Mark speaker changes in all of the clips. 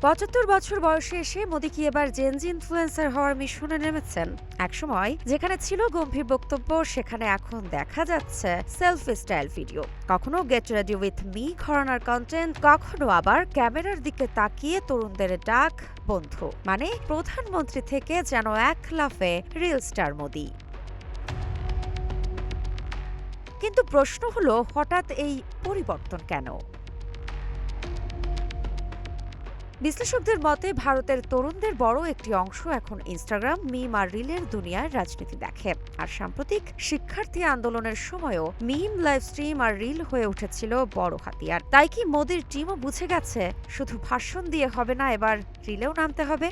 Speaker 1: ৭৫ বছর বয়সে এসে মোদি কি এবার জেনজি ইনফ্লুয়েন্সার হওয়ার মিশনে নেমেছেন? একসময় যেখানে ছিল গম্ভীর বক্তব্য, সেখানে এখন দেখা যাচ্ছে সেলফি স্টাইল ভিডিও, কখনো গেট রেডি উইথ মি ঘরানার কন্টেন্ট, কখনো আবার ক্যামেরার দিকে তাকিয়ে তরুণদের ডাক বন্ধু। মানে প্রধানমন্ত্রী থেকে যেন এক লাফে রিল স্টার মোদি। কিন্তু প্রশ্ন হলো, হঠাৎ এই পরিবর্তন কেন? বিশ্লেষকদের মতে ভারতের তরুণদের বড় একটি অংশ এখন ইনস্টাগ্রাম, মিম আর রিলের দুনিয়ার রাজনীতি দেখে। আর সাম্প্রতিক শিক্ষার্থী আন্দোলনের সময়ও মিম, লাইভ স্ট্রিম আর রিল হয়ে উঠেছিল বড় হাতিয়ার। তাই কি মোদির টিমও বুঝে গেছে শুধু ভাষণ দিয়ে হবে না, এবার রিলেও নামতে হবে?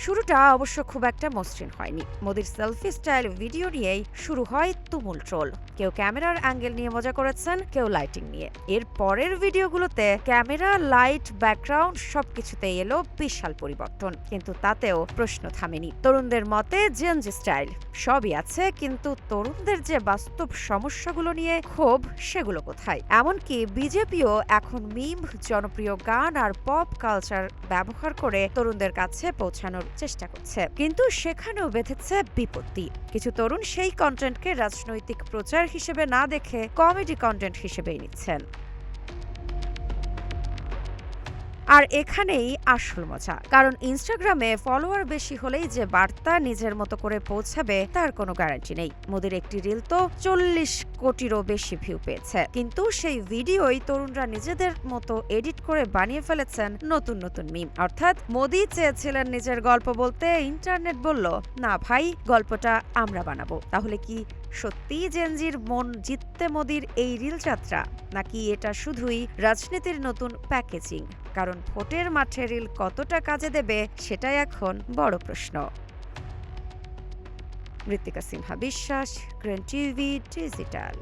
Speaker 1: শুরুটা অবশ্য খুব একটা মসৃণ হয়নি। মোদির সেলফি স্টাইল ভিডিও নিয়েই শুরু হয় তুমুল ট্রোল। কেউ ক্যামেরার অ্যাঙ্গেল নিয়ে মজা করেছেন, কেউ লাইটিং নিয়ে। এর পরের ভিডিওগুলোতে ক্যামেরা, লাইট, ব্যাকগ্রাউন্ড সবকিছুতেই এলো বিশাল পরিবর্তন। কিন্তু তাতেও প্রশ্ন থামেনি। তরুণদের মতে জেনজি স্টাইল সবই আছে, কিন্তু তরুণদের যে বাস্তব সমস্যাগুলো নিয়ে ক্ষোভ, সেগুলো কোথায়? এমনকি বিজেপিও এখন মিম, জনপ্রিয় গান আর পপ কালচার ব্যবহার করে তরুণদের কাছে পৌঁছানোর চেষ্টা করছে। কিন্তু সেখানেও বেঁধেছে বিপত্তি। কিছু তরুণ সেই কন্টেন্টকে রাজনৈতিক প্রচার হিসেবে না দেখে কমেডি কন্টেন্ট হিসেবেই নিচ্ছেন। আর এখানেই আসল মজা, কারণ ইনস্টাগ্রামে ফলোয়ার বেশি হলেই যে বার্তা নিজের মতো করে পৌঁছাবে তার কোনো গ্যারান্টি নেই। মোদির একটি রিল তো 40 কোটিরও বেশি ভিউ পেয়েছে, কিন্তু সেই ভিডিওই তরুণরা নিজেদের মতো এডিট করে বানিয়ে ফেলেছেন নতুন নতুন মিম। অর্থাৎ মোদি চেয়েছিলেন নিজের গল্প বলতে, ইন্টারনেট বলল না ভাই, গল্পটা আমরা বানাবো। তাহলে কি সত্যিই জেনজির মন জিততে মোদির এই রিল যাত্রা, নাকি এটা শুধুই রাজনীতির নতুন প্যাকেজিং? কারণ ভোটের মাঠে রিল কতটা কাজে দেবে সেটাই এখন বড় প্রশ্ন। ঋতিকা সিনহা বিশ্বাস, গ্রেন টিভি ডিজিটাল।